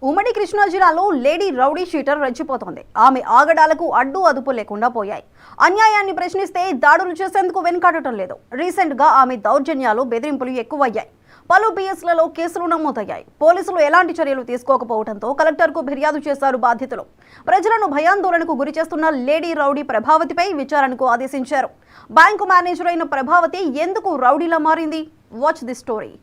ఉమ్మడి కృష్ణా జిల్లాలో lady rowdy sheeter రెచ్చిపోతోంది. ఆమె ఆగడాలకు అడ్డు అదుపు లేకుండా పోయాయి. అన్యాయాన్ని ప్రశ్నిస్తే దాడులు చేసేందుకు వెనుకాడటం లేదు. రీసెంట్ గా ఆమె దౌర్జన్యాలు, బెదిరింపులు ఎక్కువయ్యాయి. పలు పిఎస్లలో కేసులు నమోదయ్యాయి. పోలీసులు ఎలాంటి చర్యలు తీసుకోకపోవడంతో కలెక్టర్కు ఫిర్యాదు చేశారు బాధితులు. ప్రజలను భయాందోళనకు గురి చేస్తున్న లేడీ రౌడీ ప్రభావతిపై విచారణకు ఆదేశించారు. బ్యాంకు మేనేజర్ అయిన ప్రభావతి ఎందుకు రౌడీలా మారింది? Watch the story.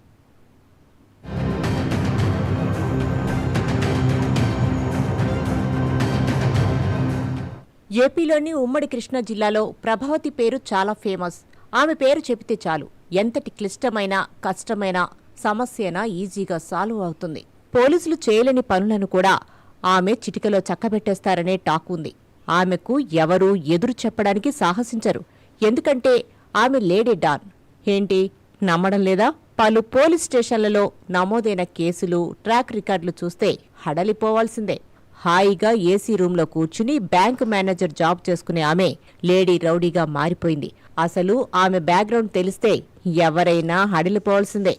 ఏపీలోని ఉమ్మడి కృష్ణా జిల్లాలో ప్రభావతి పేరు చాలా ఫేమస్. ఆమె పేరు చెబితే చాలు ఎంతటి క్లిష్టమైన, కష్టమైన సమస్యనా ఈజీగా సాల్వ్ అవుతుంది. పోలీసులు చేయలేని పనులను కూడా ఆమె చిటికలో చక్కబెట్టేస్తారనే టాక్ ఉంది. ఆమెకు ఎవరూ ఎదురు చెప్పడానికి సాహసించరు. ఎందుకంటే ఆమె లేడీ డాన్. ఏంటి, నమ్మడం లేదా? పలు పోలీస్ స్టేషన్లలో నమోదైన కేసులు, ట్రాక్ రికార్డులు చూస్తే హడలిపోవాల్సిందే. హాయిగా ఏసీ రూంలో కూర్చుని బ్యాంకు మేనేజర్ జాబ్ చేసుకునే ఆమె లేడీ రౌడీగా మారిపోయింది. అసలు ఆమె బ్యాక్గ్రౌండ్ తెలిస్తే ఎవరైనా హడిలిపోవాల్సిందే.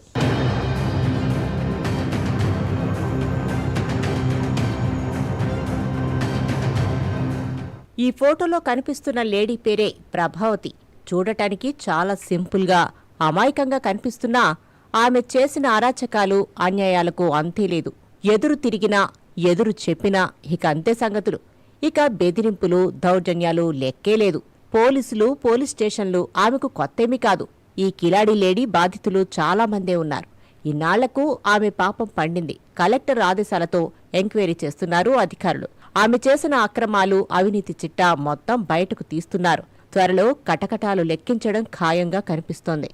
ఈ ఫోటోలో కనిపిస్తున్న లేడీ పేరే ప్రభావతి. చూడటానికి చాలా సింపుల్గా, అమాయకంగా కనిపిస్తున్నా ఆమె చేసిన అరాచకాలు, అన్యాయాలకు అంతేలేదు. ఎదురు తిరిగినా, ఎదురు చెప్పినా ఇక అంతే సంగతులు. ఇక బెదిరింపులు, దౌర్జన్యాలు లెక్కేలేదు. పోలీసులు, పోలీస్ స్టేషన్లు ఆమెకు కొత్తేమీ కాదు. ఈ కిలాడి లేడీ బాధితులు చాలామందే ఉన్నారు. ఇన్నాళ్లకు ఆమె పాపం పండింది. కలెక్టర్ ఆదేశాలతో ఎంక్వైరీ చేస్తున్నారు అధికారులు. ఆమె చేసిన అక్రమాలు, అవినీతి చిట్టా మొత్తం బయటకు తీస్తున్నారు. త్వరలో కటకటాలు లెక్కించడం ఖాయంగా కనిపిస్తోంది.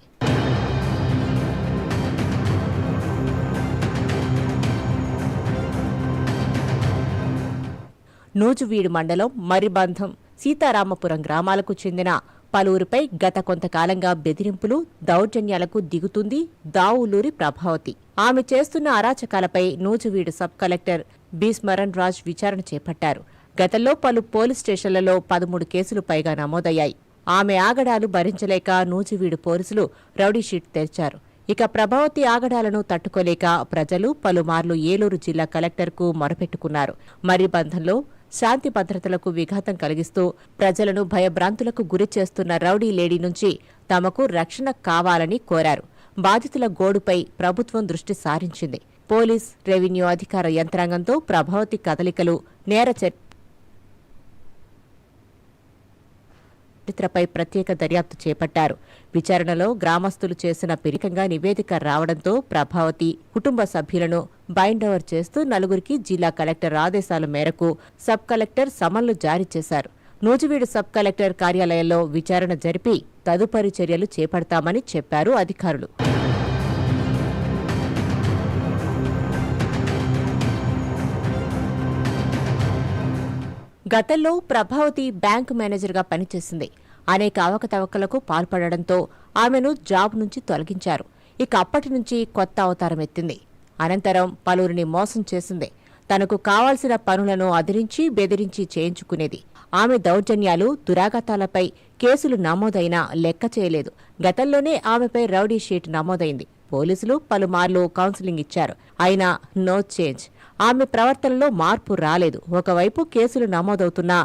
నూజువీడు మండలం మర్రిబంధం, సీతారామపురం గ్రామాలకు చెందిన పలువురిపై గత కొంతకాలంగా బెదిరింపులు, దౌర్జన్యాలకు దిగుతుంది దావులూరి ప్రభావతి. ఆమె చేస్తున్న అరాచకాలపై Nuzvid sub collector B Smaran Raj విచారణ చేపట్టారు. గతంలో పలు పోలీస్ స్టేషన్లలో 13 కేసులు పైగా నమోదయ్యాయి. ఆమె ఆగడాలు భరించలేక నూజువీడు పోలీసులు రౌడీషీట్ తెరిచారు. ఇక ప్రభావతి ఆగడాలను తట్టుకోలేక ప్రజలు పలుమార్లు ఏలూరు జిల్లా కలెక్టర్కు మొరపెట్టుకున్నారు. మర్రిబంధంలో శాంతి భద్రతలకు విఘాతం కలిగిస్తూ ప్రజలను భయభ్రాంతులకు గురి చేస్తున్న రౌడీ లేడీ నుంచి తమకు రక్షణ కావాలని కోరారు. బాధితుల గోడుపై ప్రభుత్వం దృష్టి సారించింది. పోలీస్, రెవెన్యూ అధికార యంత్రాంగంతో ప్రభావతి కదలికలు, నేర చరిత్రపై ప్రత్యేక దర్యాప్తు చేపట్టారు. విచారణలో గ్రామస్తులు చేసిన పిరికంగా నివేదిక రావడంతో ప్రభావతి కుటుంబ సభ్యులను బైండ్ ఓవర్ చేస్తూ 4 జిల్లా కలెక్టర్ ఆదేశాల మేరకు సబ్ కలెక్టర్ సమన్లు జారీ చేశారు. నూజివీడు సబ్ కలెక్టర్ కార్యాలయంలో విచారణ జరిపి తదుపరి చర్యలు చేపడతామని చెప్పారు అధికారులు. గతంలో ప్రభావతి బ్యాంకు మేనేజర్గా పనిచేసింది. అనేక అవకతవకలకు పాల్పడడంతో ఆమెను జాబ్ నుంచి తొలగించారు. ఇక అప్పటి నుంచి కొత్త అవతారం ఎత్తింది. అనంతరం పలువురిని మోసం చేసింది. తనకు కావాల్సిన పనులను అదిరించి, బెదిరించి చేయించుకునేది. ఆమె దౌర్జన్యాలు, దురాఘాతాలపై కేసులు నమోదైనా లెక్క చేయలేదు. గతంలోనే ఆమెపై రౌడీ షీట్ నమోదైంది. పోలీసులు పలుమార్లు కౌన్సిలింగ్ ఇచ్చారు. అయినా నో చేంజ్. ఆమె ప్రవర్తనలో మార్పు రాలేదు. ఒకవైపు కేసులు నమోదవుతున్నా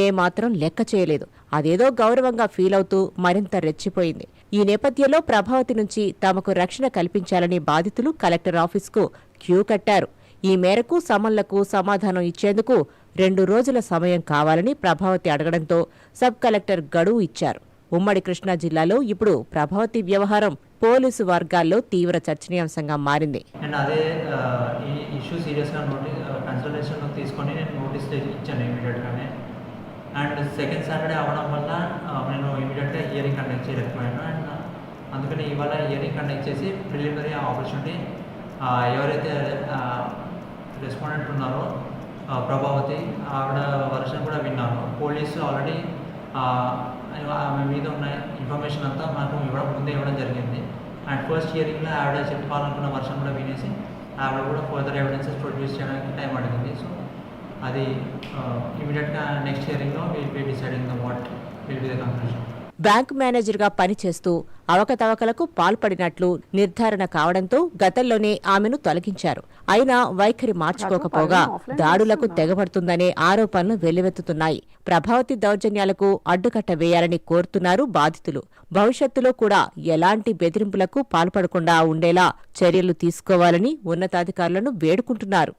ఏమాత్రం లెక్క చేయలేదు. అదేదో గౌరవంగా ఫీలవుతూ మరింత రెచ్చిపోయింది. ఈ నేపథ్యంలో ప్రభావతి నుంచి తమకు రక్షణ కల్పించాలని బాధితులు కలెక్టర్ ఆఫీస్కు క్యూ కట్టారు. ఈ మేరకు సమన్లకు సమాధానం ఇచ్చేందుకు 2 రోజుల సమయం కావాలని ప్రభావతి అడగడంతో సబ్ కలెక్టర్ గడువు ఇచ్చారు. ఉమ్మడి కృష్ణా జిల్లాలో ఇప్పుడు ప్రభావతి వ్యవహారం పోలీసు వర్గాల్లో తీవ్ర చర్చనీయాంశంగా మారింది. అదే ఈ ఇష్యూ సీరియస్గా కన్సల్టేషన్ తీసుకొని నేను నోటీస్ ఇచ్చాను ఇమీడియట్గానే. అండ్ సెకండ్ సాటర్డే అవ్వడం వల్ల నేను ఇమీడియట్గా హియరింగ్ కండక్ట్ చేయలేకపోయాను. అండ్ అందుకని ఇవాళ హియరింగ్ కండక్ట్ చేసి ప్రిలిమినరీ ఆపర్చునిటీ ఎవరైతే రెస్పాండెంట్ ఉన్నారో ప్రభావతి, ఆవిడ వర్షన్ కూడా విన్నాను. పోలీసు ఆల్రెడీ ఆమె మీద ఉన్న ఇన్ఫర్మేషన్ అంతా నాకు ముందే ఇవ్వడం జరిగింది. అండ్ ఫస్ట్ హియరింగ్లో ఆవిడ చెప్పాలనుకున్న వర్షన్ కూడా వినేసి ఆవిడ కూడా ఫర్దర్ ఎవిడెన్సెస్ ప్రొడ్యూస్ చేయడానికి టైం అడిగింది. సో అది ఇమీడియట్గా నెక్స్ట్ హియరింగ్లో will be deciding what will be the conclusion. Bank మేనేజర్గా పనిచేస్తూ అవకతవకలకు పాల్పడినట్లు నిర్ధారణ కావడంతో గతంలోనే ఆమెను తొలగించారు. అయినా వైఖరి మార్చుకోకపోగా దాడులకు తెగబడుతుందనే ఆరోపణలు వెల్లువెత్తుతున్నాయి. ప్రభావతి దౌర్జన్యాలకు అడ్డుకట్ట వేయాలని కోరుతున్నారు బాధితులు. భవిష్యత్తులో కూడా ఎలాంటి బెదిరింపులకు పాల్పడకుండా ఉండేలా చర్యలు తీసుకోవాలని ఉన్నతాధికారులను వేడుకుంటున్నారు.